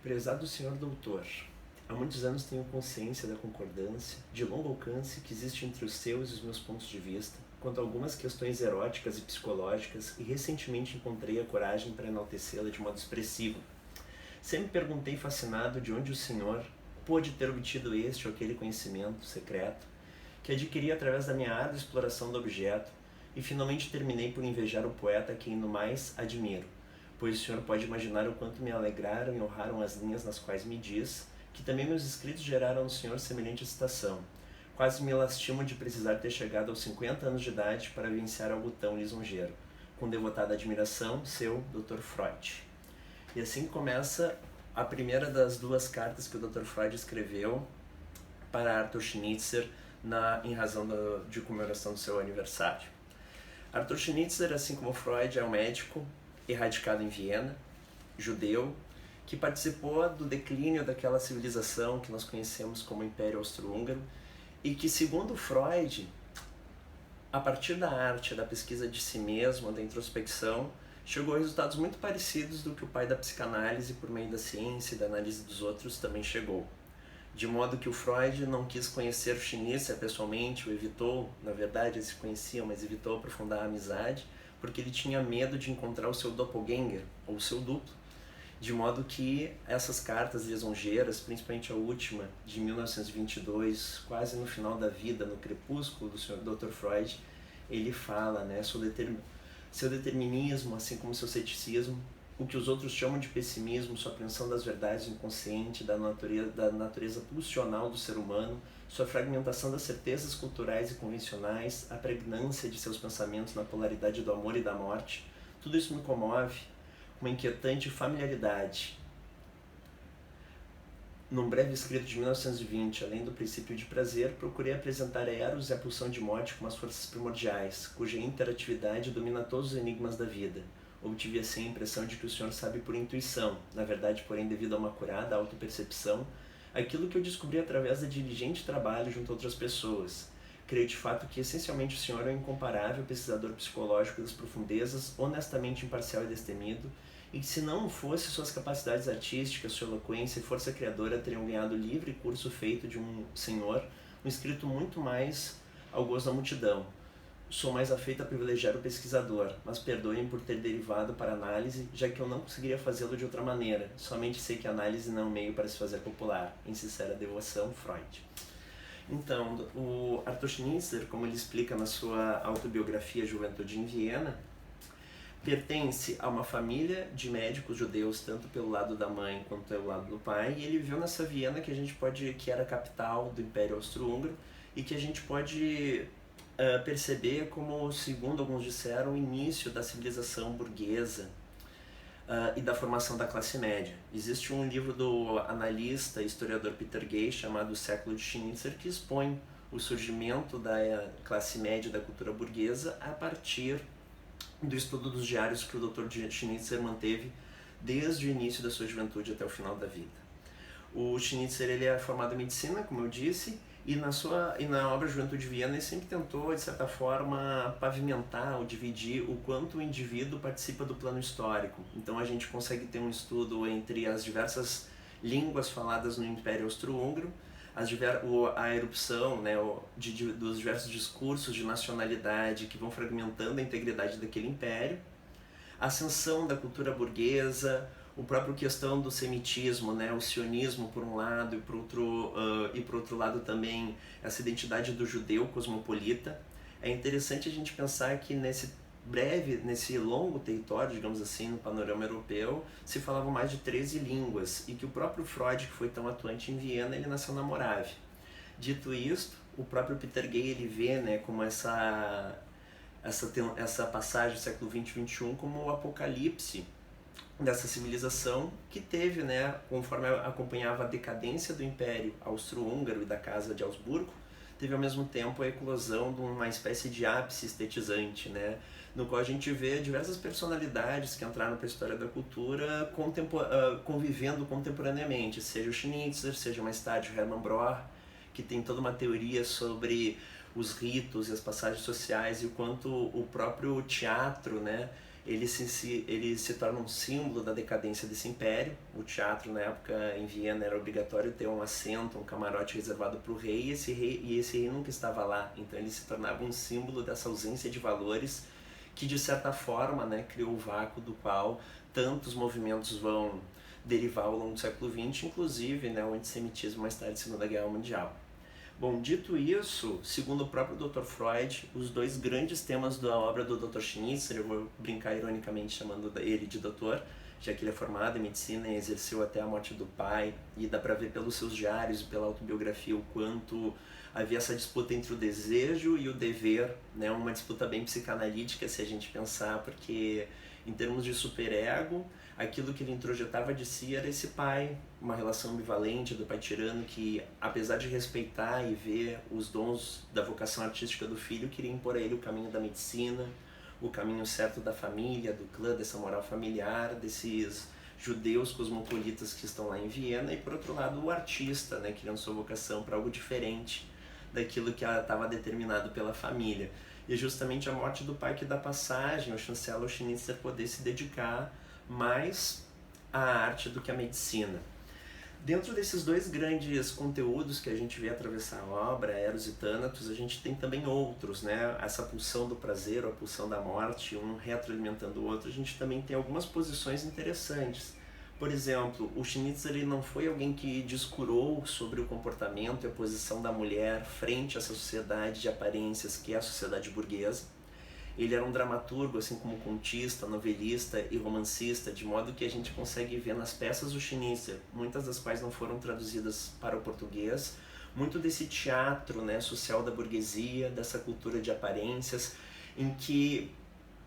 Prezado senhor doutor, há muitos anos tenho consciência da concordância, de longo alcance, que existe entre os seus e os meus pontos de vista, quanto a algumas questões eróticas e psicológicas, e recentemente encontrei a coragem para enaltecê-la de modo expressivo. Sempre perguntei fascinado de onde o senhor pôde ter obtido este ou aquele conhecimento secreto, que adquiri através da minha árdua exploração do objeto, e finalmente terminei por invejar o poeta a quem no mais admiro, pois o senhor pode imaginar o quanto me alegraram e honraram as linhas nas quais me diz que também meus escritos geraram no senhor semelhante excitação. Quase me lastimo de precisar ter chegado aos 50 anos de idade para vivenciar algo tão lisonjeiro. Com devotada admiração, seu Dr. Freud. E assim começa a primeira das duas cartas que o Dr. Freud escreveu para Arthur Schnitzer em razão de comemoração do seu aniversário. Arthur Schnitzer, assim como Freud, é um médico erradicado em Viena, judeu, que participou do declínio daquela civilização que nós conhecemos como Império Austro-Húngaro e que, segundo Freud, a partir da arte, da pesquisa de si mesmo, da introspecção, chegou a resultados muito parecidos do que o pai da psicanálise, por meio da ciência e da análise dos outros, também chegou. De modo que o Freud não quis conhecer o Schnitzer pessoalmente, o evitou, na verdade eles se conheciam, mas evitou aprofundar a amizade, porque ele tinha medo de encontrar o seu doppelganger, ou o seu duplo, de modo que essas cartas lisonjeiras, principalmente a última, de 1922, quase no final da vida, no crepúsculo do Sr. Dr. Freud, ele fala, né, sobre seu determinismo, assim como seu ceticismo, o que os outros chamam de pessimismo, sua apreensão das verdades do inconsciente, da natureza pulsional do ser humano, sua fragmentação das certezas culturais e convencionais, a pregnância de seus pensamentos na polaridade do amor e da morte. Tudo isso me comove, uma inquietante familiaridade. Num breve escrito de 1920, além do princípio de prazer, procurei apresentar a Eros e a pulsão de morte como as forças primordiais, cuja interatividade domina todos os enigmas da vida. Obtive assim a impressão de que o senhor sabe por intuição, na verdade, porém, devido a uma curada autopercepção, aquilo que eu descobri através de diligente trabalho junto a outras pessoas. Creio de fato que essencialmente o senhor é um incomparável pesquisador psicológico das profundezas, honestamente imparcial e destemido, e que se não fosse suas capacidades artísticas, sua eloquência e força criadora teriam ganhado livre curso feito de um senhor, um escrito muito mais ao gosto da multidão. Sou mais afeito a privilegiar o pesquisador, mas perdoem por ter derivado para análise, já que eu não conseguiria fazê-lo de outra maneira. Somente sei que a análise não é um meio para se fazer popular. Em sincera devoção, Freud. Então, o Arthur Schnitzer, como ele explica na sua autobiografia Juventude em Viena, pertence a uma família de médicos judeus, tanto pelo lado da mãe quanto pelo lado do pai, e ele viveu nessa Viena que era a capital do Império Austro-Húngaro e que a gente pode perceber como, segundo alguns disseram, o início da civilização burguesa e da formação da classe média. Existe um livro do analista e historiador Peter Gay chamado O Século de Schnitzer, que expõe o surgimento da classe média da cultura burguesa a partir do estudo dos diários que o Dr. Schnitzer manteve desde o início da sua juventude até o final da vida. O Schnitzer ele é formado em medicina, como eu disse, e na obra Juventude Viena ele sempre tentou, de certa forma, pavimentar ou dividir o quanto o indivíduo participa do plano histórico. Então a gente consegue ter um estudo entre as diversas línguas faladas no Império Austro-Húngaro, a erupção, né, dos diversos discursos de nacionalidade que vão fragmentando a integridade daquele império, a ascensão da cultura burguesa, o próprio questão do semitismo, né, o sionismo por um lado e por outro lado também essa identidade do judeu cosmopolita. É interessante a gente pensar que nesse longo território, digamos assim, no panorama europeu, se falavam mais de 13 línguas e que o próprio Freud, que foi tão atuante em Viena, ele nasceu na Morávia. Dito isto, o próprio Peter Gay ele vê, né, como essa passagem do século XX e XXI como o apocalipse dessa civilização que teve, né, conforme acompanhava a decadência do Império Austro-Húngaro e da Casa de Habsburgo, teve ao mesmo tempo a eclosão de uma espécie de ápice estetizante, né, no qual a gente vê diversas personalidades que entraram para a história da cultura convivendo contemporaneamente, seja o Schnitzer, seja mais tarde o Hermann Broch, que tem toda uma teoria sobre os ritos e as passagens sociais e o quanto o próprio teatro, né, ele se torna um símbolo da decadência desse império. O teatro, na época, em Viena, era obrigatório ter um assento, um camarote reservado para o rei, e esse rei nunca estava lá. Então ele se tornava um símbolo dessa ausência de valores que, de certa forma, né, criou o vácuo do qual tantos movimentos vão derivar ao longo do século XX, inclusive, né, o antissemitismo mais tarde da Segunda Guerra Mundial. Bom, dito isso, segundo o próprio Dr. Freud, os dois grandes temas da obra do Dr. Schnitzer, eu vou brincar ironicamente chamando ele de doutor, já que ele é formado em medicina e exerceu até a morte do pai, e dá para ver pelos seus diários e pela autobiografia o quanto havia essa disputa entre o desejo e o dever, né? Uma disputa bem psicanalítica, se a gente pensar, porque em termos de superego, aquilo que ele introjetava de si era esse pai, uma relação ambivalente do pai tirano que, apesar de respeitar e ver os dons da vocação artística do filho, queria impor a ele o caminho da medicina, o caminho certo da família, do clã, dessa moral familiar, desses judeus cosmopolitas que estão lá em Viena, e por outro lado o artista, né, criando sua vocação para algo diferente daquilo que estava determinado pela família. E é justamente a morte do pai que dá passagem ao chanceler Schnitzer poder se dedicar mais à arte do que à medicina. Dentro desses dois grandes conteúdos que a gente vê atravessar a obra, Eros e Thanatos, a gente tem também outros, né? Essa pulsão do prazer ou a pulsão da morte, um retroalimentando o outro. A gente também tem algumas posições interessantes. Por exemplo, o Schnitzer ele não foi alguém que descurou sobre o comportamento e a posição da mulher frente a essa sociedade de aparências que é a sociedade burguesa. Ele era um dramaturgo, assim como contista, novelista e romancista, de modo que a gente consegue ver nas peças do Schnitzer, muitas das quais não foram traduzidas para o português, muito desse teatro, né, social da burguesia, dessa cultura de aparências, em que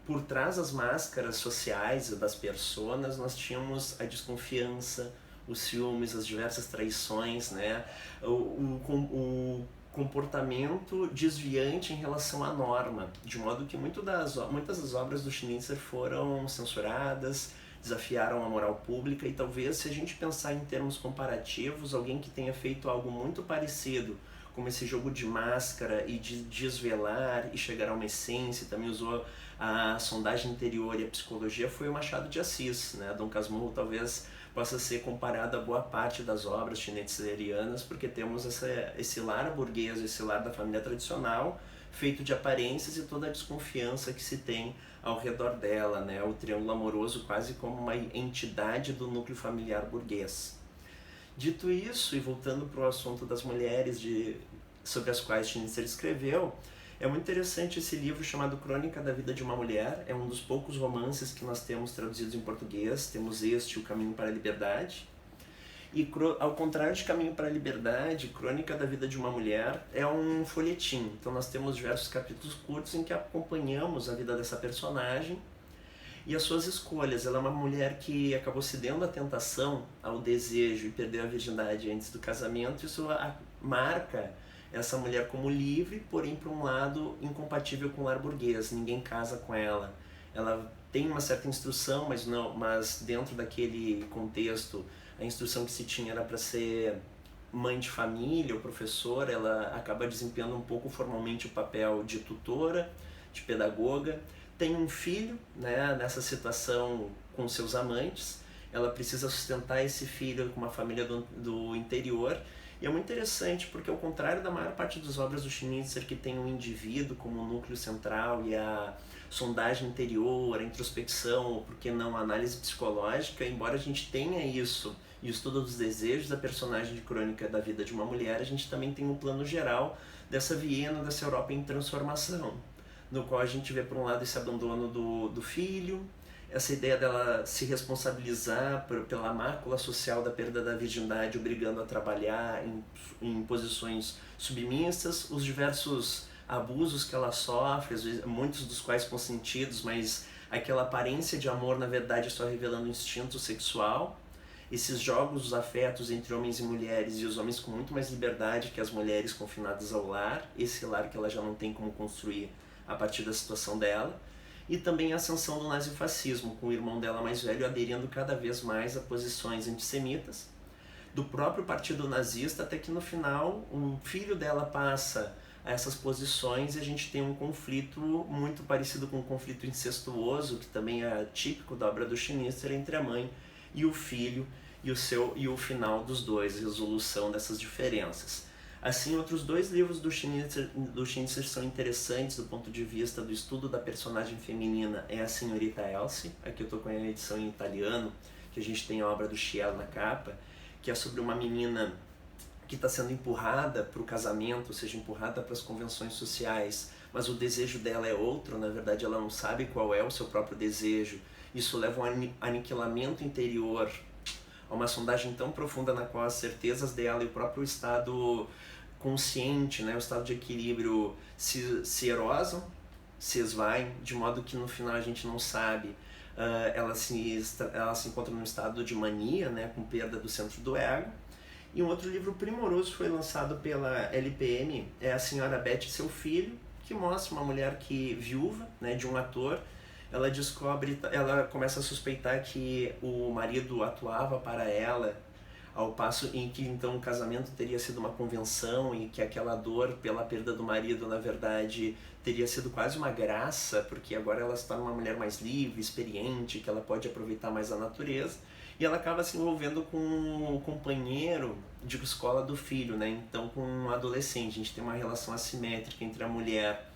por trás das máscaras sociais das personas nós tínhamos a desconfiança, os ciúmes, as diversas traições, né, o comportamento desviante em relação à norma, de modo que muitas das obras do Schnitzer foram censuradas, desafiaram a moral pública, e talvez, se a gente pensar em termos comparativos, alguém que tenha feito algo muito parecido, como esse jogo de máscara e de desvelar e chegar a uma essência, também usou a sondagem interior e a psicologia, foi o Machado de Assis, né? Dom Casmurro talvez possa ser comparado a boa parte das obras schnitzlerianas, porque temos esse lar burguês, esse lar da família tradicional, feito de aparências e toda a desconfiança que se tem ao redor dela, né? O triângulo amoroso quase como uma entidade do núcleo familiar burguês. Dito isso, e voltando para o assunto das mulheres sobre as quais Schnitzer escreveu, é muito interessante esse livro chamado Crônica da Vida de uma Mulher. É um dos poucos romances que nós temos traduzidos em português. Temos este, O Caminho para a Liberdade. E ao contrário de Caminho para a Liberdade, Crônica da Vida de uma Mulher é um folhetim. Então nós temos diversos capítulos curtos em que acompanhamos a vida dessa personagem e as suas escolhas. Ela é uma mulher que acabou cedendo à tentação, ao desejo, e perdeu a virgindade antes do casamento. Isso marca essa mulher como livre, porém, por um lado, incompatível com o lar burguês. Ninguém casa com ela. Ela tem uma certa instrução, mas dentro daquele contexto, a instrução que se tinha era para ser mãe de família ou professora. Ela acaba desempenhando um pouco formalmente o papel de tutora, de pedagoga. Tem um filho, né, nessa situação com seus amantes. Ela precisa sustentar esse filho com uma família do interior. E é muito interessante porque, ao contrário da maior parte das obras do Schnitzer, que tem um indivíduo como núcleo central e a sondagem interior, a introspecção, ou por que não a análise psicológica, embora a gente tenha isso e o estudo dos desejos da personagem de Crônica da Vida de uma Mulher, a gente também tem um plano geral dessa Viena, dessa Europa em transformação, no qual a gente vê, por um lado, esse abandono do filho, essa ideia dela se responsabilizar pela mácula social da perda da virgindade, obrigando a trabalhar em posições submissas, os diversos abusos que ela sofre, às vezes, muitos dos quais consentidos, mas aquela aparência de amor, na verdade, só revelando instinto sexual, esses jogos dos afetos entre homens e mulheres, e os homens com muito mais liberdade que as mulheres confinadas ao lar, esse lar que ela já não tem como construir a partir da situação dela, e também a ascensão do nazifascismo, com o irmão dela mais velho aderindo cada vez mais a posições antissemitas, do próprio partido nazista, até que no final o filho dela passa a essas posições, e a gente tem um conflito muito parecido com um conflito incestuoso, que também é típico da obra do Schnitzler, entre a mãe e o filho, e o final dos dois, a resolução dessas diferenças. Assim, outros dois livros do Schnitzler são interessantes do ponto de vista do estudo da personagem feminina, é A Senhorita Elsie, aqui eu estou com a edição em italiano, que a gente tem a obra do Schiele na capa, que é sobre uma menina que está sendo empurrada para o casamento, ou seja, empurrada para as convenções sociais, mas o desejo dela é outro, na verdade ela não sabe qual é o seu próprio desejo. Isso leva a um aniquilamento interior, a uma sondagem tão profunda na qual as certezas dela e o próprio estado consciente, né, o estado de equilíbrio se erosam, se esvaem, de modo que no final a gente não sabe. Ela se encontra num estado de mania, né, com perda do centro do ego. E um outro livro primoroso foi lançado pela LPM, é A Senhora Beth e Seu Filho, que mostra uma mulher que viúva, né, de um ator. Ela começa a suspeitar que o marido atuava para ela, ao passo em que então o casamento teria sido uma convenção e que aquela dor pela perda do marido, na verdade, teria sido quase uma graça, porque agora ela se torna uma mulher mais livre, experiente, que ela pode aproveitar mais a natureza. E ela acaba se envolvendo com o companheiro de escola do filho, né? Então, com um adolescente. A gente tem uma relação assimétrica entre a mulher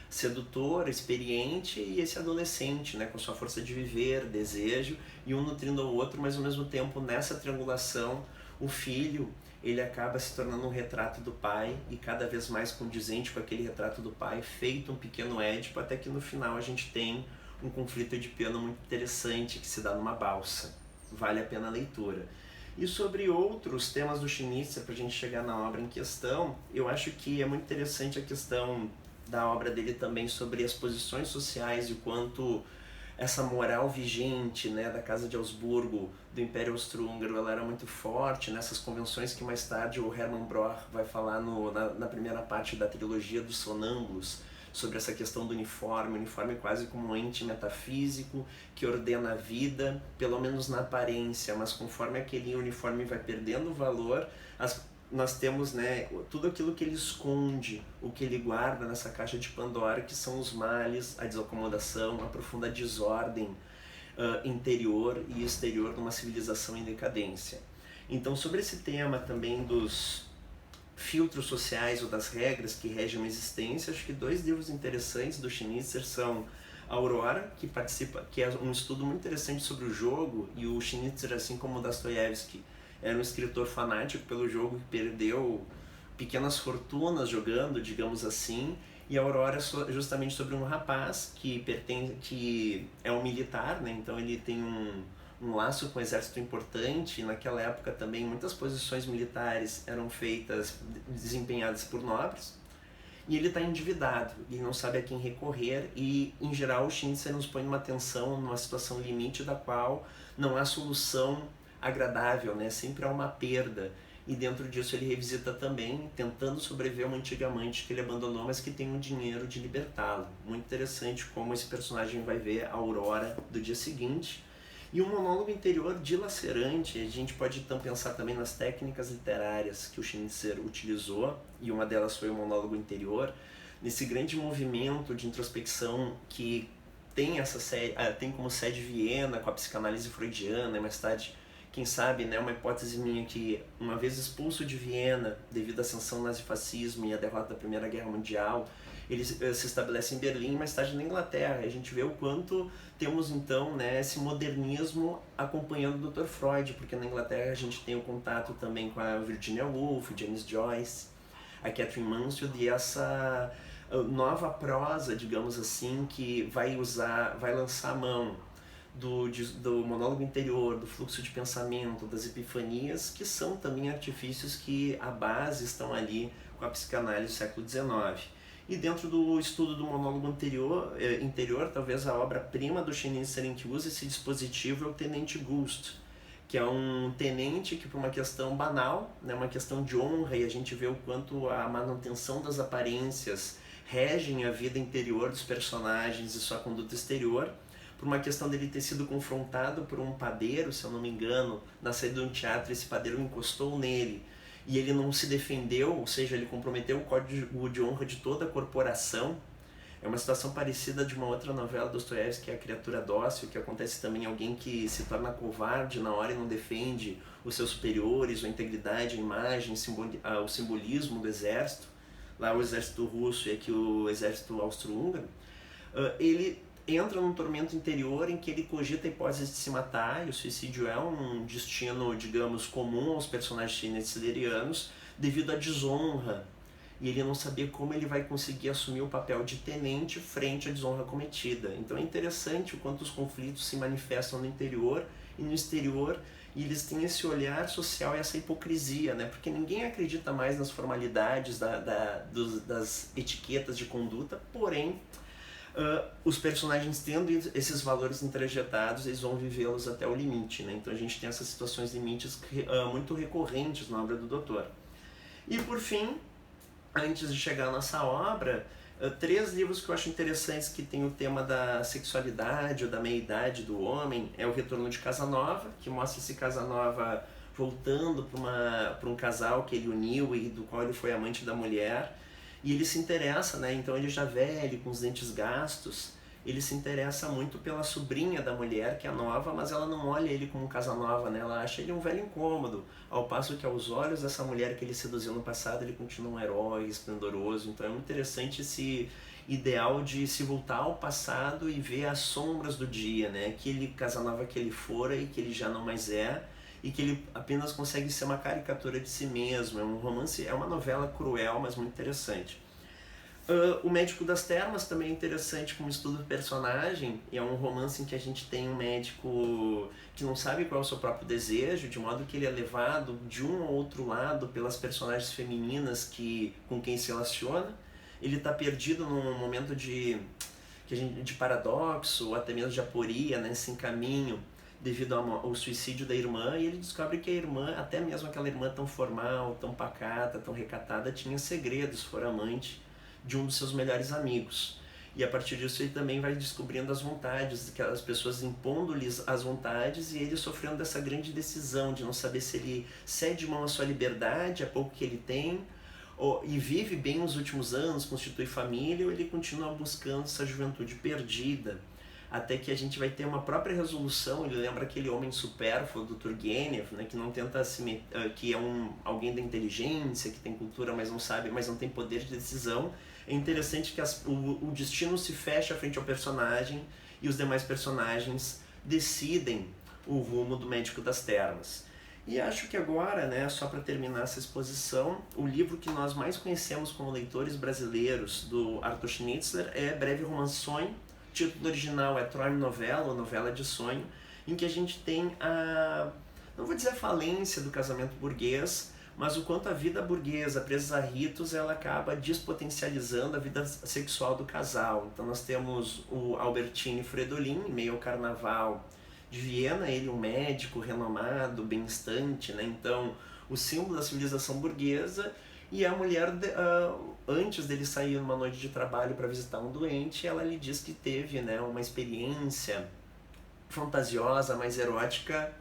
sedutora, experiente, e esse adolescente, né? Com sua força de viver, desejo, e um nutrindo o outro, mas ao mesmo tempo, nessa triangulação, o filho, ele acaba se tornando um retrato do pai, e cada vez mais condizente com aquele retrato do pai, feito um pequeno Édipo, até que no final a gente tem um conflito edipiano muito interessante, que se dá numa balsa. Vale a pena a leitura. E sobre outros temas do Schnitzler, para a gente chegar na obra em questão, eu acho que é muito interessante a questão da obra dele também sobre as posições sociais e o quanto essa moral vigente, né, da Casa de Augsburgo, do Império Austro-Húngaro, ela era muito forte nessas convenções que mais tarde o Hermann Broch vai falar na primeira parte da trilogia dos Sonâmbulos, sobre essa questão do uniforme quase como um ente metafísico que ordena a vida, pelo menos na aparência, mas conforme aquele uniforme vai perdendo valor, nós temos, né, tudo aquilo que ele esconde, o que ele guarda nessa caixa de Pandora, que são os males, a desacomodação, a profunda desordem interior e exterior numa civilização em decadência. Então, sobre esse tema também dos filtros sociais ou das regras que regem a existência, acho que dois livros interessantes do Schnitzler são A Aurora, que é um estudo muito interessante sobre o jogo, e o Schnitzler, assim como o Dostoiévski, era um escritor fanático pelo jogo que perdeu pequenas fortunas jogando, digamos assim, e A Aurora é justamente sobre um rapaz que é um militar, né? Então ele tem um laço com o exército importante, e naquela época também muitas posições militares eram desempenhadas por nobres, e ele está endividado, ele não sabe a quem recorrer, e em geral o Schnitzler nos põe numa tensão, numa situação limite da qual não há solução agradável, né? Sempre há uma perda, e dentro disso ele revisita também, tentando sobreviver a uma antiga amante que ele abandonou, mas que tem o dinheiro de libertá-lo. Muito interessante como esse personagem vai ver a aurora do dia seguinte. E um monólogo interior dilacerante, a gente pode então pensar também nas técnicas literárias que o Schnitzler utilizou, e uma delas foi o monólogo interior, nesse grande movimento de introspecção que tem tem como sede Viena, com a psicanálise freudiana, e mais tarde, quem sabe, né, uma hipótese minha que, uma vez expulso de Viena, devido à ascensão nazifascismo e à derrota da Primeira Guerra Mundial, ele se estabelece em Berlim, mais tarde na Inglaterra. A gente vê o quanto temos então, né, esse modernismo acompanhando o Dr. Freud, porque na Inglaterra a gente tem o contato também com a Virginia Woolf, James Joyce, a Catherine Mansfield, e essa nova prosa, digamos assim, que vai lançar a mão do monólogo interior, do fluxo de pensamento, das epifanias, que são também artifícios que a base estão ali com a psicanálise do século XIX. E dentro do estudo do monólogo interior, talvez a obra-prima do Schnitzler que usa esse dispositivo é o Tenente Gust, que é um tenente que, por uma questão banal, né, uma questão de honra, e a gente vê o quanto a manutenção das aparências regem a vida interior dos personagens e sua conduta exterior, por uma questão dele ter sido confrontado por um padeiro, se eu não me engano, na saída de um teatro, esse padeiro encostou nele, e ele não se defendeu, ou seja, ele comprometeu o código de honra de toda a corporação. É uma situação parecida de uma outra novela do Dostoiévski, que é A Criatura Dócil, que acontece também alguém que se torna covarde na hora e não defende os seus superiores, a integridade, a imagem, o simbolismo do exército, lá o exército russo e aqui o exército austro-húngaro. Ele entra num tormento interior em que ele cogita a hipótese de se matar, e o suicídio é um destino, digamos, comum aos personagens schnitzlerianos, devido à desonra, e ele não sabia como ele vai conseguir assumir o papel de tenente frente à desonra cometida. Então é interessante o quanto os conflitos se manifestam no interior e no exterior, e eles têm esse olhar social e essa hipocrisia, né? Porque ninguém acredita mais nas formalidades das etiquetas de conduta, porém os personagens tendo esses valores introjetados, eles vão vivê-los até o limite, né? Então a gente tem essas situações limites muito recorrentes na obra do Doutor. E por fim, antes de chegar à nossa obra, 3 livros que eu acho interessantes que tem o tema da sexualidade ou da meia-idade do homem. É O Retorno de Casanova, que mostra esse Casanova voltando para um casal que ele uniu e do qual ele foi amante da mulher, e ele se interessa, né? Então ele já velho, com os dentes gastos, ele se interessa muito pela sobrinha da mulher, que é nova, mas ela não olha ele como um Casanova, né? Ela acha ele um velho incômodo, ao passo que aos olhos dessa mulher que ele seduziu no passado, ele continua um herói esplendoroso. Então é muito interessante esse ideal de se voltar ao passado e ver as sombras do dia, né? Aquele Casanova que ele fora e que ele já não mais é, e que ele apenas consegue ser uma caricatura de si mesmo. É um romance, é uma novela cruel, mas muito interessante. O Médico das Termas também é interessante como estudo do personagem, e é um romance em que a gente tem um médico que não sabe qual é o seu próprio desejo, de modo que ele é levado de um ou outro lado pelas personagens femininas com quem se relaciona. Ele está perdido num momento de paradoxo, ou até mesmo de aporia, né, sem caminho, devido ao suicídio da irmã, e ele descobre que a irmã, até mesmo aquela irmã tão formal, tão pacata, tão recatada, tinha segredos, fora amante de um dos seus melhores amigos. E a partir disso ele também vai descobrindo as vontades, aquelas pessoas impondo-lhes as vontades, e ele sofrendo dessa grande decisão de não saber se ele cede mão à sua liberdade, a pouco que ele tem, e vive bem os últimos anos, constitui família, ou ele continua buscando essa juventude perdida, até que a gente vai ter uma própria resolução. Ele lembra aquele homem supérfluo do Turgenev, né, que não tenta que é alguém da inteligência, que tem cultura, mas não sabe, mas não tem poder de decisão. É interessante que o destino se fecha frente ao personagem e os demais personagens decidem o rumo do Médico das Termas. E acho que agora, né, só para terminar essa exposição, o livro que nós mais conhecemos como leitores brasileiros do Arthur Schnitzler é Breve Romance Sonho. O título original é Träume Novella, ou Novela de Sonho, em que a gente tem não vou dizer a falência do casamento burguês, mas o quanto a vida burguesa, presa a ritos, ela acaba despotencializando a vida sexual do casal. Então nós temos o Albertine Fredolin, em meio ao carnaval de Viena, ele um médico renomado, benestante, né? Então o símbolo da civilização burguesa, e a mulher, antes dele sair numa noite de trabalho para visitar um doente, ela lhe diz que teve, né, uma experiência fantasiosa, mais erótica,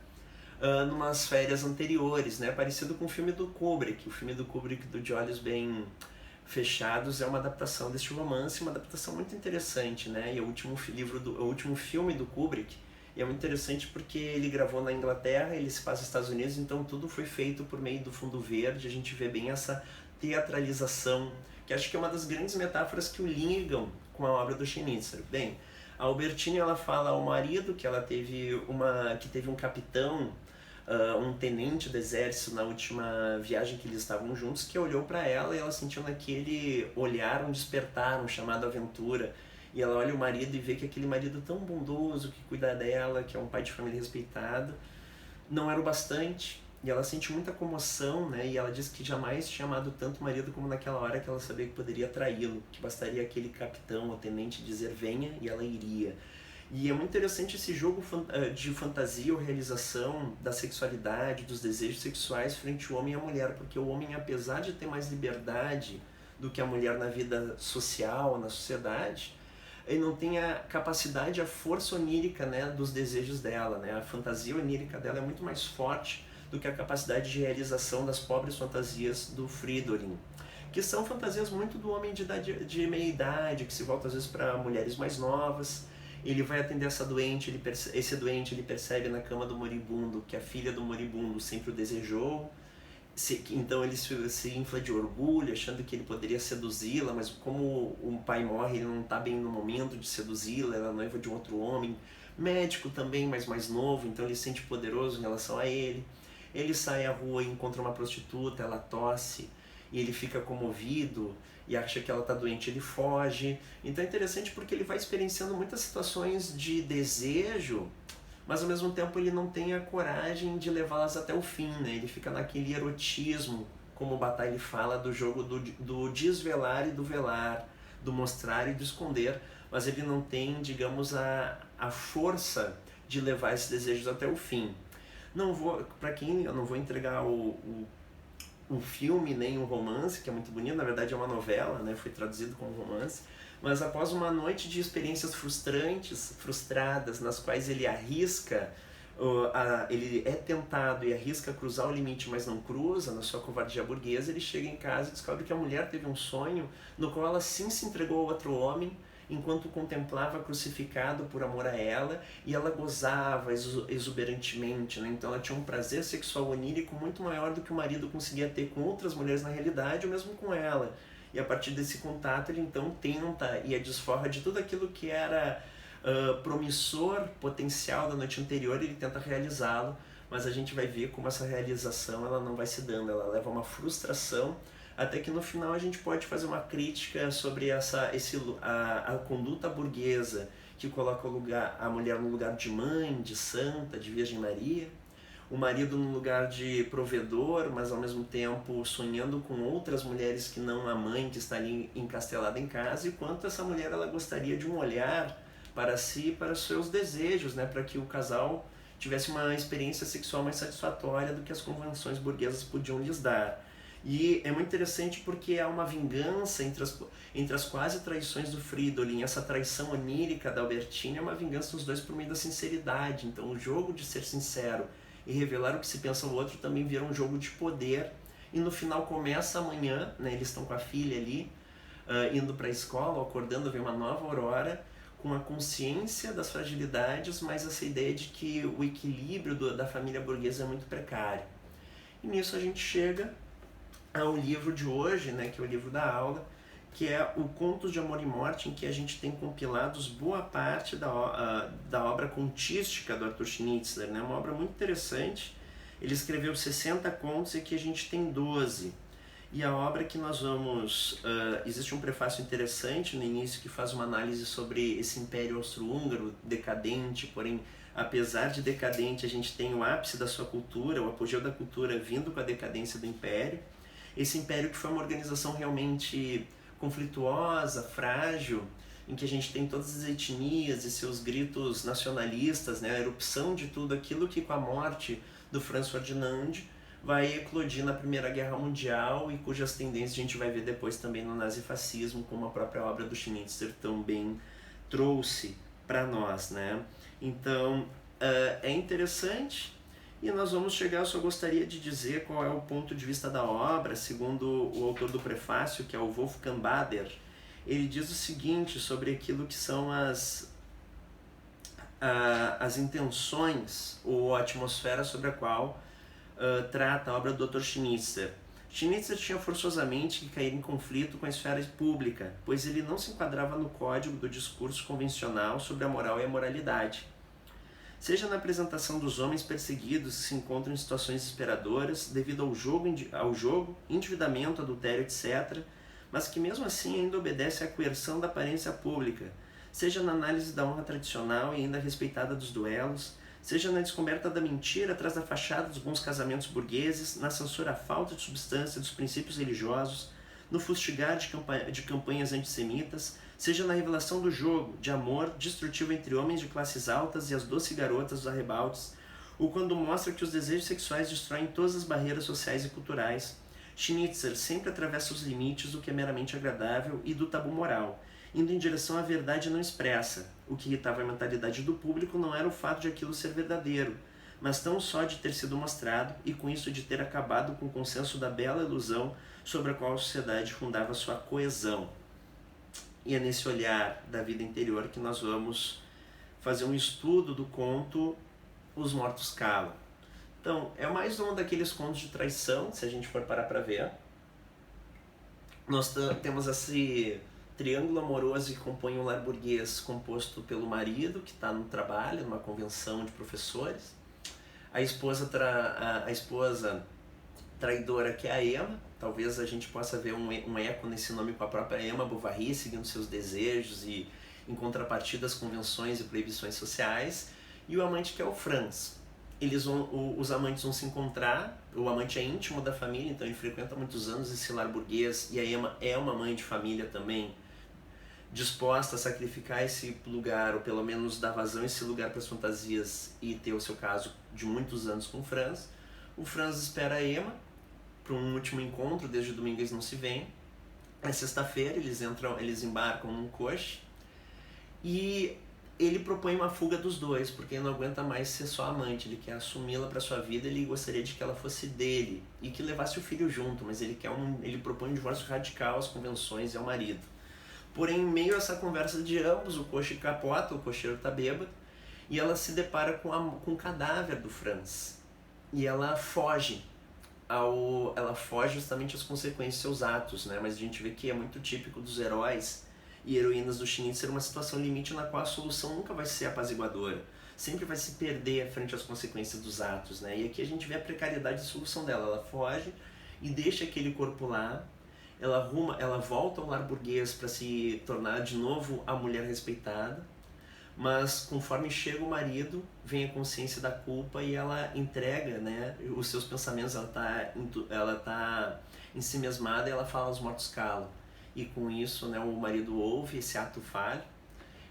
numas férias anteriores, né? Parecido com o filme do Kubrick. O filme do Kubrick, do De Olhos Bem Fechados, é uma adaptação deste romance, uma adaptação muito interessante, né? E o último filme do Kubrick, e é muito interessante porque ele gravou na Inglaterra, ele se passa nos Estados Unidos, então tudo foi feito por meio do fundo verde. A gente vê bem essa teatralização, que acho que é uma das grandes metáforas que o ligam com a obra do Schnitzler. Bem, a Albertine, ela fala ao marido que ela teve um capitão, um tenente do exército na última viagem que eles estavam juntos, que olhou para ela e ela sentiu naquele olhar um despertar, um chamado à aventura. E ela olha o marido e vê que aquele marido tão bondoso, que cuida dela, que é um pai de família respeitado, não era o bastante. E ela sente muita comoção, né? E ela diz que jamais tinha amado tanto o marido como naquela hora que ela sabia que poderia traí-lo, que bastaria aquele capitão ou tenente dizer venha e ela iria. E é muito interessante esse jogo de fantasia ou realização da sexualidade, dos desejos sexuais frente ao homem e à mulher, porque o homem, apesar de ter mais liberdade do que a mulher na vida social, na sociedade, ele não tem a capacidade, a força onírica, né, dos desejos dela, né? A fantasia onírica dela é muito mais forte do que a capacidade de realização das pobres fantasias do Fridolin, que são fantasias muito do homem de meia idade, que se volta às vezes para mulheres mais novas. Ele vai atender essa doente, esse doente ele percebe na cama do moribundo que a filha do moribundo sempre o desejou, então ele se infla de orgulho, achando que ele poderia seduzi-la, mas como o pai morre, ele não está bem no momento de seduzi-la, ela é noiva de um outro homem, médico também, mas mais novo, então ele se sente poderoso em relação a ele. Ele sai à rua e encontra uma prostituta, ela tosse, e ele fica comovido e acha que ela está doente, ele foge. Então é interessante porque ele vai experienciando muitas situações de desejo, mas ao mesmo tempo ele não tem a coragem de levá-las até o fim, né? Ele fica naquele erotismo, como o Bataille fala, do jogo do desvelar e do velar, do mostrar e do esconder, mas ele não tem, digamos, a força de levar esses desejos até o fim. Eu não vou entregar um filme nem um romance, que é muito bonito, na verdade é uma novela, né? Foi traduzido como romance, mas após uma noite de experiências frustradas, nas quais ele arrisca, ele é tentado e arrisca cruzar o limite, mas não cruza, na sua covardia burguesa, ele chega em casa e descobre que a mulher teve um sonho no qual ela sim se entregou ao outro homem, enquanto contemplava crucificado por amor a ela, e ela gozava exuberantemente, né? Então ela tinha um prazer sexual onírico muito maior do que o marido conseguia ter com outras mulheres na realidade, ou mesmo com ela. E a partir desse contato ele então tenta e a desforra de tudo aquilo que era promissor, potencial da noite anterior, ele tenta realizá-lo, mas a gente vai ver como essa realização ela não vai se dando, ela leva a uma frustração, até que no final a gente pode fazer uma crítica sobre a conduta burguesa que coloca a mulher no lugar de mãe, de santa, de Virgem Maria, o marido no lugar de provedor, mas ao mesmo tempo sonhando com outras mulheres que não a mãe que está ali encastelada em casa, e quanto essa mulher ela gostaria de um olhar para si, para os seus desejos, né, para que o casal tivesse uma experiência sexual mais satisfatória do que as convenções burguesas podiam lhes dar. E é muito interessante porque há uma vingança entre as quase traições do Fridolin. Essa traição onírica da Albertine é uma vingança dos dois por meio da sinceridade. Então o jogo de ser sincero e revelar o que se pensa ao outro também vira um jogo de poder. E no final começa amanhã, né, eles estão com a filha ali, indo para a escola, acordando, vem uma nova aurora, com a consciência das fragilidades, mas essa ideia de que o equilíbrio da família burguesa é muito precário. E nisso a gente chega ao livro de hoje, né, que é o livro da aula, que é o Contos de Amor e Morte, em que a gente tem compilados boa parte da obra contística do Arthur Schnitzler, né, uma obra muito interessante. Ele escreveu 60 contos e aqui a gente tem 12. E a obra que nós vamos... existe um prefácio interessante no início que faz uma análise sobre esse Império Austro-Húngaro decadente, porém, apesar de decadente, a gente tem o ápice da sua cultura, o apogeu da cultura vindo com a decadência do Império. Esse Império que foi uma organização realmente conflituosa, frágil, em que a gente tem todas as etnias e seus gritos nacionalistas, né, a erupção de tudo aquilo que com a morte do Franz Ferdinand vai eclodir na Primeira Guerra Mundial e cujas tendências a gente vai ver depois também no nazifascismo, como a própria obra do Schnitzler também trouxe para nós, né? Então, é interessante. E nós vamos chegar, eu só gostaria de dizer qual é o ponto de vista da obra, segundo o autor do prefácio, que é o Wolfgang Bader. Ele diz o seguinte sobre aquilo que são as intenções ou a atmosfera sobre a qual trata a obra do Dr. Schnitzler. Schnitzler tinha forçosamente que cair em conflito com a esfera pública, pois ele não se enquadrava no código do discurso convencional sobre a moral e a moralidade. Seja na apresentação dos homens perseguidos que se encontram em situações desesperadoras devido ao jogo, endividamento, adultério, etc., mas que mesmo assim ainda obedece à coerção da aparência pública, seja na análise da honra tradicional e ainda respeitada dos duelos, seja na descoberta da mentira atrás da fachada dos bons casamentos burgueses, na censura à falta de substância dos princípios religiosos, no fustigar de campanhas antissemitas, seja na revelação do jogo de amor destrutivo entre homens de classes altas e as doces garotas dos arrebaldes, ou quando mostra que os desejos sexuais destroem todas as barreiras sociais e culturais. Schnitzler sempre atravessa os limites do que é meramente agradável e do tabu moral, indo em direção à verdade não expressa. O que irritava a mentalidade do público não era o fato de aquilo ser verdadeiro, mas tão só de ter sido mostrado e com isso de ter acabado com o consenso da bela ilusão sobre a qual a sociedade fundava sua coesão. E é nesse olhar da vida interior que nós vamos fazer um estudo do conto Os Mortos Calam. Então, é mais um daqueles contos de traição, se a gente for parar para ver. Nós temos esse triângulo amoroso que compõe um lar burguês composto pelo marido, que está no trabalho, numa convenção de professores, a esposa traidora, que é a Emma. Talvez a gente possa ver um eco nesse nome com a própria Emma Bovary, seguindo seus desejos e em contrapartida às convenções e proibições sociais, e o amante, que é o Franz. Os amantes vão se encontrar, o amante é íntimo da família, então ele frequenta há muitos anos esse lar burguês, e a Emma é uma mãe de família também, disposta a sacrificar esse lugar, ou pelo menos dar vazão a esse lugar para as fantasias e ter o seu caso de muitos anos com o Franz. O Franz espera a Emma para um último encontro, desde o domingo eles não se veem. É sexta-feira, eles embarcam num coche e ele propõe uma fuga dos dois, porque ele não aguenta mais ser só amante, ele quer assumi-la para sua vida, ele gostaria de que ela fosse dele e que levasse o filho junto, mas ele propõe um divórcio radical às convenções e ao marido. Porém, em meio a essa conversa de ambos, o coche capota, o cocheiro está bêbado, e ela se depara com o cadáver do Franz. E ela foge justamente às consequências de seus atos, né? Mas a gente vê que é muito típico dos heróis e heroínas do Schindler ser uma situação limite na qual a solução nunca vai ser apaziguadora, sempre vai se perder frente às consequências dos atos, né? E aqui a gente vê a precariedade de solução dela. Ela foge e deixa aquele corpo lá, ela volta ao lar burguês para se tornar de novo a mulher respeitada, mas conforme chega o marido, vem a consciência da culpa e ela entrega, né, os seus pensamentos. Ela tá ensimesmada e ela fala Os Mortos Calam. E com isso, né, o marido ouve esse ato falho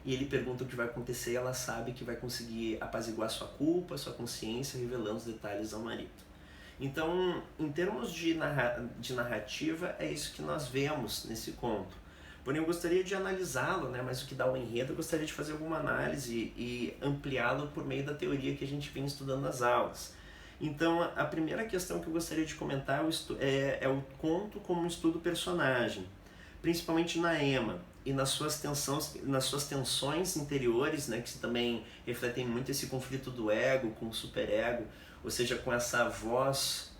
e ele pergunta o que vai acontecer, e ela sabe que vai conseguir apaziguar sua culpa, sua consciência, revelando os detalhes ao marido. Então, em termos de narrativa, é isso que nós vemos nesse conto. Porém, eu gostaria de analisá-lo, né? Mas o que dá o enredo, eu gostaria de fazer alguma análise e ampliá-lo por meio da teoria que a gente vem estudando nas aulas. Então, a primeira questão que eu gostaria de comentar é o conto como um estudo personagem, principalmente na Emma e nas suas tensões interiores, né? Que também refletem muito esse conflito do ego com o superego, ou seja, com essa voz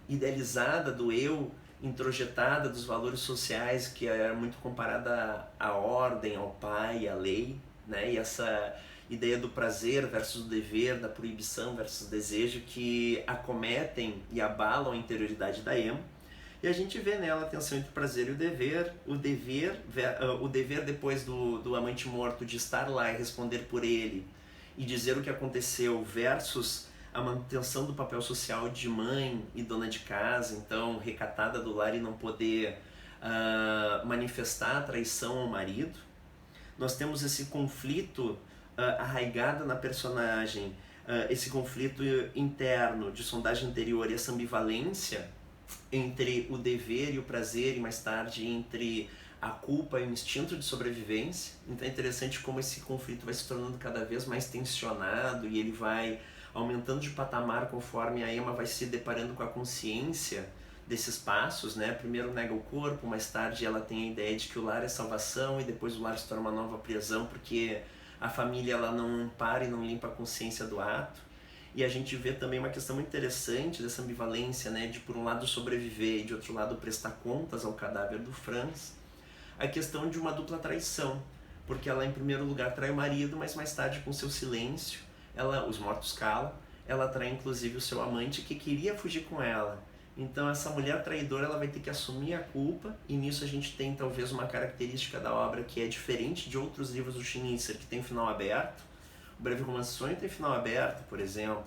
idealizada do eu, introjetada dos valores sociais, que era muito comparada à ordem, ao pai, à lei, né? E essa ideia do prazer versus o dever, da proibição versus o desejo, que acometem e abalam a interioridade da Emma. E a gente vê nela a tensão entre o prazer e o dever depois do amante morto, de estar lá e responder por ele e dizer o que aconteceu, versus a manutenção do papel social de mãe e dona de casa, então recatada do lar, e não poder manifestar a traição ao marido. Nós temos esse conflito arraigado na personagem, esse conflito interno de sondagem interior e essa ambivalência entre o dever e o prazer, e mais tarde entre a culpa e o instinto de sobrevivência. Então é interessante como esse conflito vai se tornando cada vez mais tensionado e ele vai aumentando de patamar conforme a Emma vai se deparando com a consciência desses passos, né? Primeiro nega o corpo, mais tarde ela tem a ideia de que o lar é salvação, e depois o lar se torna uma nova prisão porque a família ela não para e não limpa a consciência do ato. E a gente vê também uma questão muito interessante dessa ambivalência, né? De por um lado sobreviver e de outro lado prestar contas ao cadáver do Franz. A questão de uma dupla traição, porque ela em primeiro lugar trai o marido, mas mais tarde com seu silêncio, Os Mortos Calam, ela trai inclusive o seu amante, que queria fugir com ela. Então essa mulher traidora, ela vai ter que assumir a culpa, e nisso a gente tem talvez uma característica da obra que é diferente de outros livros do Schnitzler, que tem final aberto. O Breve Romance Sonho tem final aberto, por exemplo,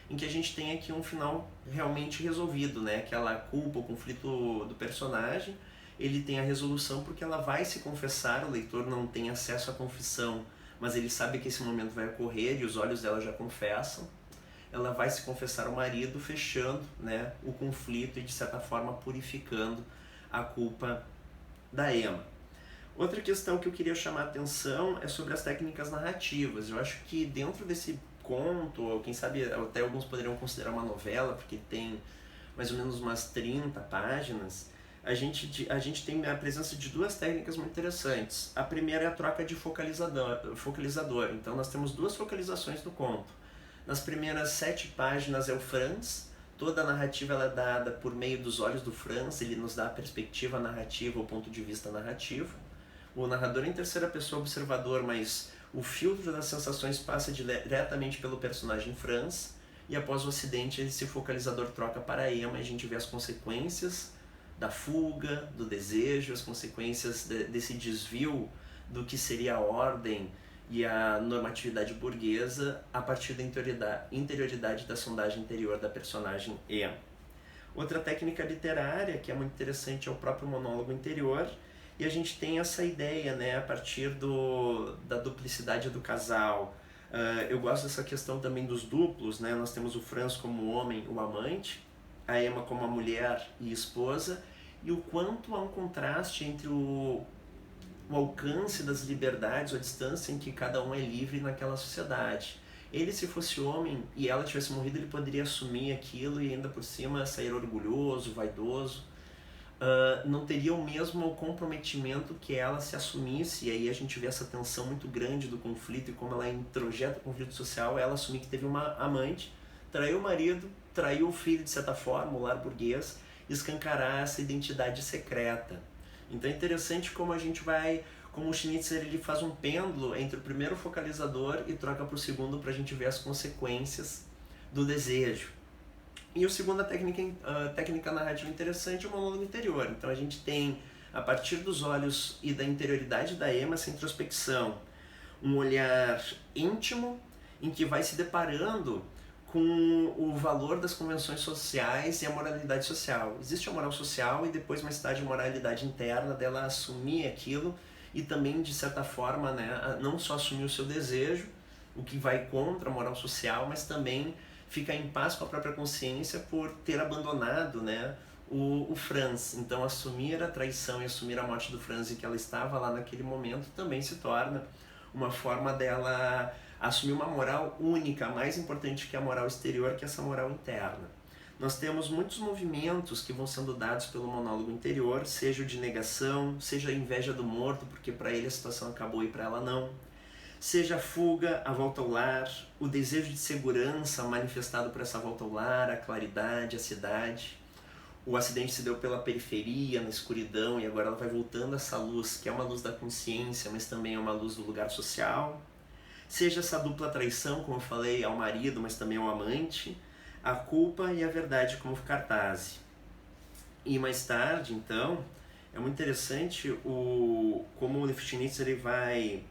em que a gente tem aqui um final realmente resolvido, né? Aquela culpa, o conflito do personagem, ele tem a resolução porque ela vai se confessar, o leitor não tem acesso à confissão, mas ele sabe que esse momento vai ocorrer e os olhos dela já confessam. Ela vai se confessar ao marido, fechando, né, o conflito e de certa forma purificando a culpa da Emma. Outra questão que eu queria chamar a atenção é sobre as técnicas narrativas. Eu acho que dentro desse conto, ou quem sabe até alguns poderiam considerar uma novela, porque tem mais ou menos umas 30 páginas, a gente tem a presença de duas técnicas muito interessantes. A primeira é a troca de focalizador. Então nós temos duas focalizações do conto. Nas primeiras 7 páginas é o Franz, toda a narrativa ela é dada por meio dos olhos do Franz, ele nos dá a perspectiva narrativa, o ponto de vista narrativo. O narrador é em terceira pessoa observador, mas o filtro das sensações passa diretamente pelo personagem Franz, e após o acidente esse focalizador troca para a Emma e a gente vê as consequências da fuga, do desejo, as consequências desse desvio do que seria a ordem e a normatividade burguesa a partir da interioridade da sondagem interior da personagem Emma. Outra técnica literária que é muito interessante é o próprio monólogo interior, e a gente tem essa ideia, né, a partir da duplicidade do casal. Eu gosto dessa questão também dos duplos, né? Nós temos o Franz como o homem, o amante, a Emma como a mulher e esposa, e o quanto há um contraste entre o alcance das liberdades, ou a distância em que cada um é livre naquela sociedade. Ele, se fosse homem e ela tivesse morrido, ele poderia assumir aquilo e ainda por cima sair orgulhoso, vaidoso. Não teria o mesmo comprometimento que ela se assumisse, e aí a gente vê essa tensão muito grande do conflito e como ela introjeta o conflito social. Ela assumir que teve uma amante, traiu o marido, traiu o filho de certa forma, o lar burguês, escancarar essa identidade secreta. Então é interessante como a gente vai, como o Schnitzer ele faz um pêndulo entre o primeiro focalizador e troca para o segundo para a gente ver as consequências do desejo. E a segunda técnica narrativa interessante é o monólogo interior. Então a gente tem, a partir dos olhos e da interioridade da Emma, essa introspecção, um olhar íntimo em que vai se deparando com o valor das convenções sociais e a moralidade social. Existe a moral social e depois mais tarde a moralidade interna dela assumir aquilo e também de certa forma, né, não só assumir o seu desejo, o que vai contra a moral social, mas também ficar em paz com a própria consciência por ter abandonado, né, o Franz. Então assumir a traição e assumir a morte do Franz e que ela estava lá naquele momento também se torna uma forma dela assumir uma moral única, mais importante que a moral exterior, que é essa moral interna. Nós temos muitos movimentos que vão sendo dados pelo monólogo interior, seja o de negação, seja a inveja do morto, porque para ele a situação acabou e para ela não, seja a fuga, a volta ao lar, o desejo de segurança manifestado por essa volta ao lar, a claridade, a cidade. O acidente se deu pela periferia, na escuridão, e agora ela vai voltando a essa luz, que é uma luz da consciência, mas também é uma luz do lugar social. Seja essa dupla traição, como eu falei, ao marido, mas também ao amante, a culpa e a verdade como cartaz. E mais tarde, então, é muito interessante como o Schnitzer ele vai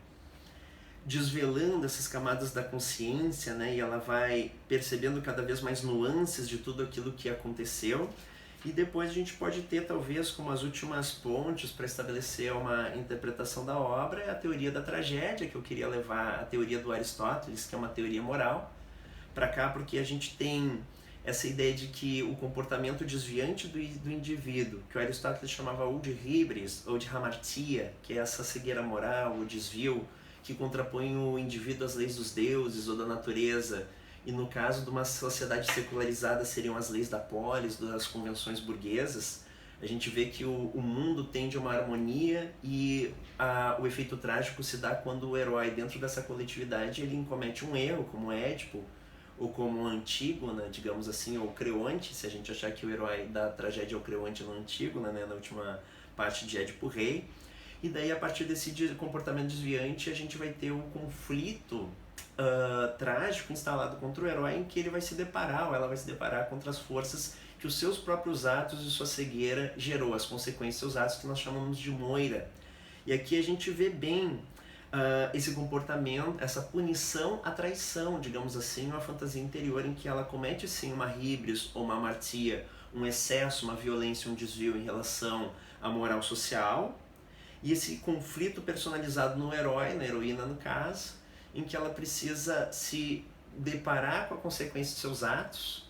desvelando essas camadas da consciência, né, e ela vai percebendo cada vez mais nuances de tudo aquilo que aconteceu. E depois a gente pode ter, talvez, como as últimas pontes para estabelecer uma interpretação da obra, a teoria da tragédia, que eu queria levar a teoria do Aristóteles, que é uma teoria moral, para cá, porque a gente tem essa ideia de que o comportamento desviante do indivíduo, que o Aristóteles chamava ou de híbris, ou de hamartia, que é essa cegueira moral, o desvio, que contrapõe o indivíduo às leis dos deuses ou da natureza, e no caso de uma sociedade secularizada seriam as leis da polis, das convenções burguesas. A gente vê que o mundo tende a uma harmonia e o efeito trágico se dá quando o herói, dentro dessa coletividade, ele comete um erro, como Édipo, ou como Antígona, digamos assim, ou Creonte, se a gente achar que o herói da tragédia é o Creonte no Antígona, né, na última parte de Édipo Rei. E daí, a partir desse comportamento desviante, a gente vai ter um conflito trágico instalado contra o herói, em que ele vai se deparar, ou ela vai se deparar contra as forças que os seus próprios atos e sua cegueira gerou, as consequências dos seus atos, que nós chamamos de moira. E aqui a gente vê bem esse comportamento, essa punição à traição, digamos assim, uma fantasia interior em que ela comete sim uma híbris ou uma amartia, um excesso, uma violência, um desvio em relação à moral social, e esse conflito personalizado no herói, na heroína no caso, em que ela precisa se deparar com a consequência de seus atos,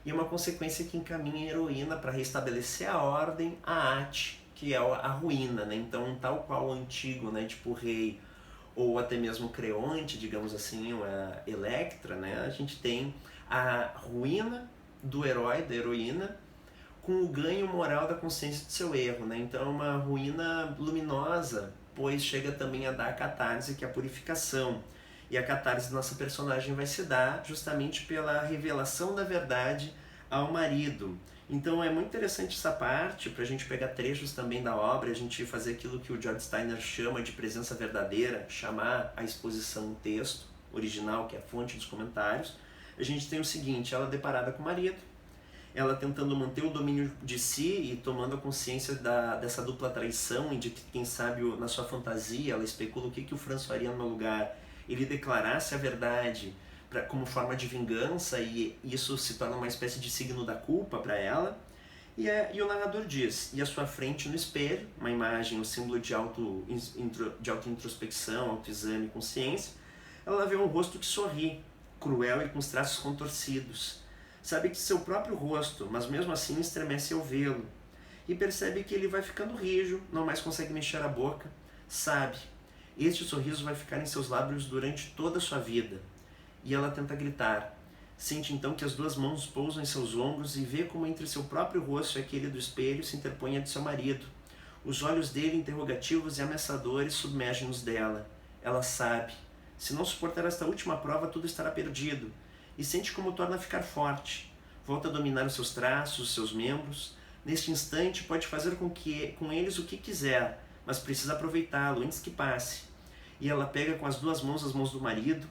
e uma consequência que encaminha a heroína para restabelecer a ordem, a arte, que é a ruína, né? Então, tal qual o antigo, né, tipo rei, ou até mesmo Creonte, digamos assim, ou a Electra, né? A gente tem a ruína do herói, da heroína, com o ganho moral da consciência do seu erro, né? Então é uma ruína luminosa, pois chega também a dar a catarse, que é a purificação. E a catarse da nossa personagem vai se dar justamente pela revelação da verdade ao marido. Então é muito interessante essa parte, para a gente pegar trechos também da obra, a gente fazer aquilo que o George Steiner chama de presença verdadeira, chamar a exposição um texto original, que é a fonte dos comentários. A gente tem o seguinte: ela deparada com o marido, ela tentando manter o domínio de si e tomando a consciência dessa dupla traição, e de que, quem sabe, na sua fantasia, ela especula o que o Franz faria no meu lugar, ele declarasse a verdade como forma de vingança, e isso se torna uma espécie de signo da culpa para ela. E o narrador diz: e à sua frente no espelho, uma imagem, um símbolo de auto-introspecção, autoexame e consciência, ela vê um rosto que sorri, cruel e com os traços contorcidos. Sabe que seu próprio rosto, mas mesmo assim estremece ao vê-lo. E percebe que ele vai ficando rijo, não mais consegue mexer a boca. Sabe, este sorriso vai ficar em seus lábios durante toda a sua vida. E ela tenta gritar. Sente então que as duas mãos pousam em seus ombros e vê como entre seu próprio rosto e aquele do espelho se interpõe a de seu marido. Os olhos dele, interrogativos e ameaçadores, submergem-nos dela. Ela sabe. Se não suportar esta última prova, tudo estará perdido. E sente como torna a ficar forte. Volta a dominar os seus traços, os seus membros. Neste instante pode fazer com eles o que quiser, mas precisa aproveitá-lo antes que passe. E ela pega com as duas mãos as mãos do marido,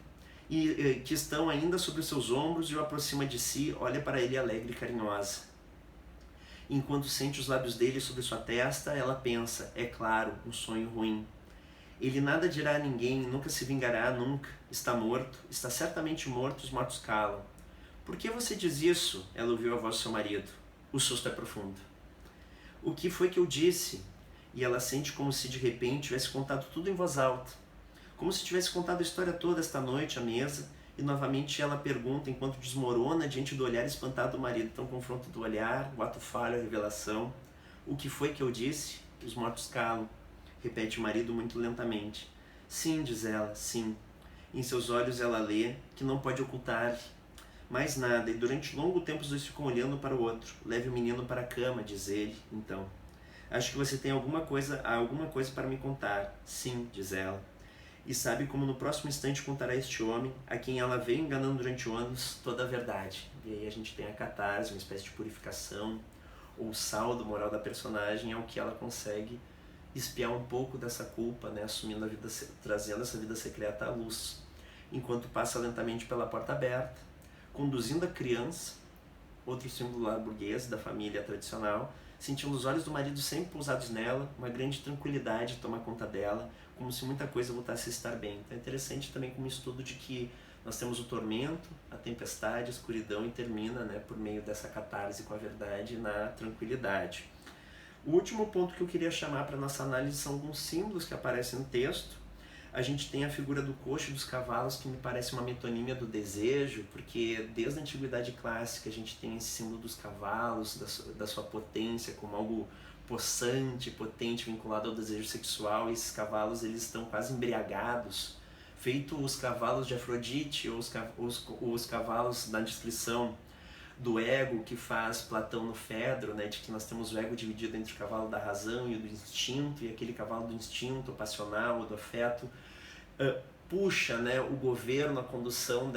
que estão ainda sobre os seus ombros, e o aproxima de si, olha para ele alegre e carinhosa. Enquanto sente os lábios dele sobre sua testa, ela pensa: é claro, um sonho ruim. Ele nada dirá a ninguém, nunca se vingará, nunca. Está morto, está certamente morto, os mortos calam. Por que você diz isso? Ela ouviu a voz do seu marido. O susto é profundo. O que foi que eu disse? E ela sente como se de repente tivesse contado tudo em voz alta. Como se tivesse contado a história toda esta noite à mesa, e novamente ela pergunta enquanto desmorona diante do olhar espantado do marido. Então, confronto do olhar, o ato falho, a revelação. O que foi que eu disse? Os mortos calam. Repete o marido muito lentamente. Sim, diz ela, sim. Em seus olhos ela lê que não pode ocultar-lhe mais nada, e durante longo tempo os dois ficam olhando para o outro. Leve o menino para a cama, diz ele, então. Acho que você tem alguma coisa para me contar. Sim, diz ela. E sabe como no próximo instante contará a este homem, a quem ela veio enganando durante anos, toda a verdade. E aí a gente tem a catarse, uma espécie de purificação, ou o saldo moral da personagem, é o que ela consegue espiar um pouco dessa culpa, né, assumindo a vida, trazendo essa vida secreta à luz, enquanto passa lentamente pela porta aberta, conduzindo a criança, outro símbolo lá burguês da família tradicional, sentindo os olhos do marido sempre pousados nela, uma grande tranquilidade toma conta dela, como se muita coisa voltasse a estar bem. Então é interessante também como estudo de que nós temos o tormento, a tempestade, a escuridão, e termina, né, por meio dessa catarse com a verdade na tranquilidade. O último ponto que eu queria chamar para nossa análise são alguns símbolos que aparecem no texto. A gente tem a figura do coxo e dos cavalos, que me parece uma metonímia do desejo, porque desde a antiguidade clássica a gente tem esse símbolo dos cavalos, da sua potência, como algo possante, potente, vinculado ao desejo sexual, e esses cavalos eles estão quase embriagados, feito os cavalos de Afrodite, ou os cavalos na descrição do ego que faz Platão no Fedro, né, de que nós temos o ego dividido entre o cavalo da razão e o do instinto, e aquele cavalo do instinto, passional, do afeto, puxa, né, o governo, a condução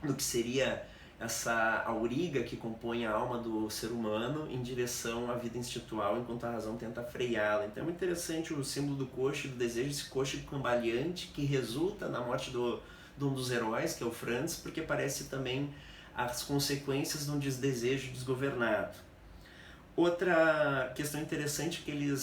do que seria essa auriga que compõe a alma do ser humano em direção à vida instintual, enquanto a razão tenta freá-la. Então é muito interessante o símbolo do coxo e do desejo, esse coxo cambaleante que resulta na morte de um dos heróis, que é o Franz, porque parece também as consequências de um desejo desgovernado. Outra questão interessante é que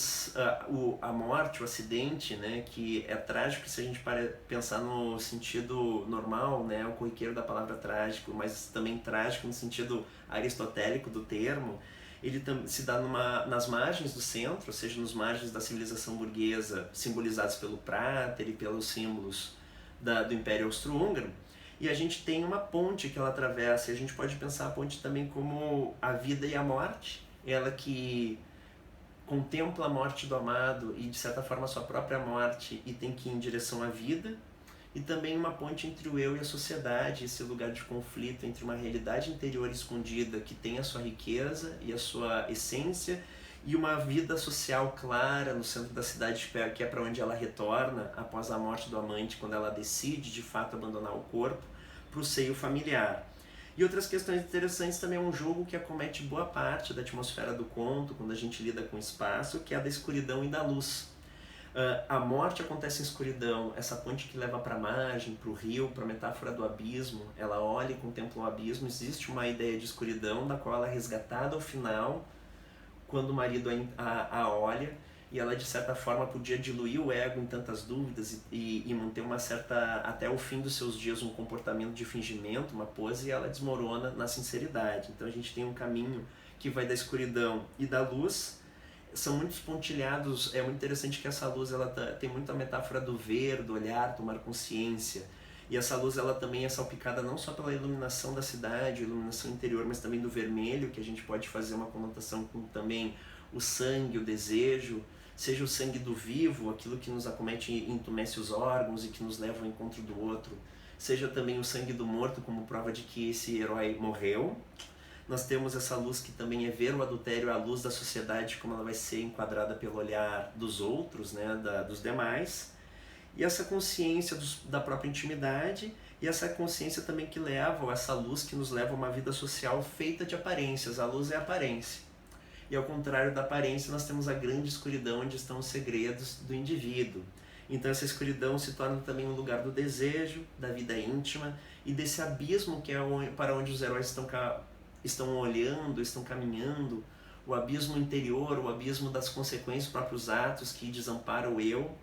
a morte, o acidente, né, que é trágico se a gente pensar no sentido normal, né, o corriqueiro da palavra trágico, mas também trágico no sentido aristotélico do termo, ele se dá nas margens do centro, ou seja, nos margens da civilização burguesa, simbolizados pelo Prater e pelos símbolos do Império Austro-Húngaro. E a gente tem uma ponte que ela atravessa, e a gente pode pensar a ponte também como a vida e a morte, ela que contempla a morte do amado e de certa forma a sua própria morte e tem que ir em direção à vida, e também uma ponte entre o eu e a sociedade, esse lugar de conflito entre uma realidade interior escondida que tem a sua riqueza e a sua essência, e uma vida social clara no centro da cidade, que é para onde ela retorna após a morte do amante, quando ela decide de fato abandonar o corpo, para o seio familiar. E outras questões interessantes também é um jogo que acomete boa parte da atmosfera do conto, quando a gente lida com o espaço, que é a da escuridão e da luz. A morte acontece em escuridão, essa ponte que leva para a margem, para o rio, para a metáfora do abismo, ela olha e contempla o abismo, existe uma ideia de escuridão, da qual ela é resgatada ao final, quando o marido a olha, e ela de certa forma podia diluir o ego em tantas dúvidas e manter uma certa, até o fim dos seus dias, um comportamento de fingimento, uma pose, e ela desmorona na sinceridade. Então a gente tem um caminho que vai da escuridão e da luz, são muitos pontilhados. É muito interessante que essa luz ela tem muito a metáfora do ver, do olhar, tomar consciência. E essa luz ela também é salpicada não só pela iluminação da cidade, iluminação interior, mas também do vermelho, que a gente pode fazer uma conotação com também o sangue, o desejo, seja o sangue do vivo, aquilo que nos acomete e entumece os órgãos e que nos leva ao encontro do outro, seja também o sangue do morto como prova de que esse herói morreu. Nós temos essa luz que também é ver o adultério à luz da sociedade, como ela vai ser enquadrada pelo olhar dos outros, né, dos demais. E essa consciência da própria intimidade, e essa consciência também que leva, ou essa luz que nos leva a uma vida social feita de aparências. A luz é a aparência. E ao contrário da aparência, nós temos a grande escuridão onde estão os segredos do indivíduo. Então essa escuridão se torna também um lugar do desejo, da vida íntima e desse abismo que é para onde os heróis estão olhando, estão caminhando, o abismo interior, o abismo das consequências dos próprios atos que desampara o eu,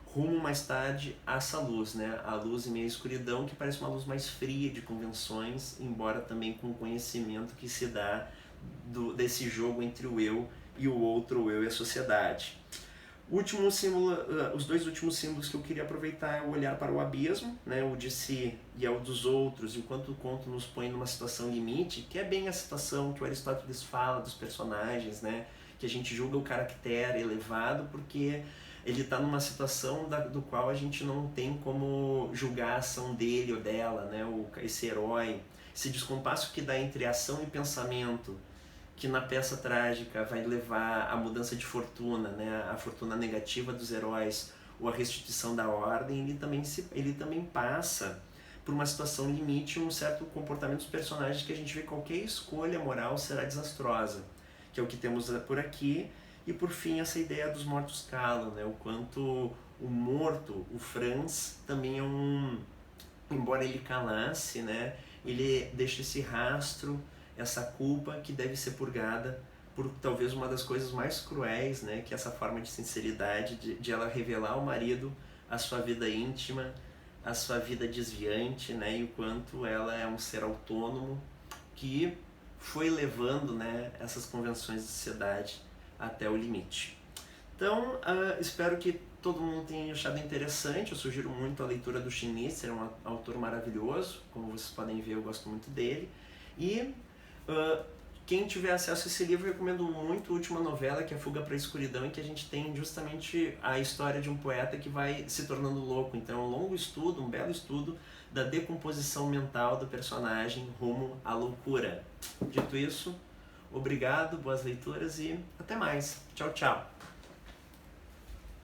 rumo mais tarde a essa luz, né? A luz em meio à escuridão, que parece uma luz mais fria de convenções, embora também com o conhecimento que se dá desse jogo entre o eu e o outro, o eu e a sociedade. O último símbolo, os dois últimos símbolos que eu queria aproveitar é o olhar para o abismo, né? O de si e o dos outros, enquanto o conto nos põe numa situação limite, que é bem a situação que o Aristóteles fala dos personagens, né? Que a gente julga o caractere elevado porque ele está numa situação do qual a gente não tem como julgar a ação dele ou dela, né? Esse herói, esse descompasso que dá entre ação e pensamento, que na peça trágica vai levar à mudança de fortuna, né? A fortuna negativa dos heróis ou a restituição da ordem, ele também passa por uma situação limite, um certo comportamento dos personagens que a gente vê qualquer escolha moral será desastrosa, que é o que temos por aqui. E por fim essa ideia dos mortos calam, né? O quanto o morto, o Franz, também é embora ele calasse, né? Ele deixa esse rastro, essa culpa que deve ser purgada por talvez uma das coisas mais cruéis, né? Que é essa forma de sinceridade, de ela revelar ao marido a sua vida íntima, a sua vida desviante, né? E o quanto ela é um ser autônomo que foi levando, né, essas convenções de sociedade até o limite. Então, espero que todo mundo tenha achado interessante. Eu sugiro muito a leitura do Schnitzler, é um autor maravilhoso, como vocês podem ver, eu gosto muito dele. E quem tiver acesso a esse livro, eu recomendo muito a última novela, que é A Fuga para a Escuridão, em que a gente tem justamente a história de um poeta que vai se tornando louco. Então é um longo estudo, um belo estudo da decomposição mental do personagem rumo à loucura. Dito isso, obrigado, boas leituras e até mais. Tchau, tchau.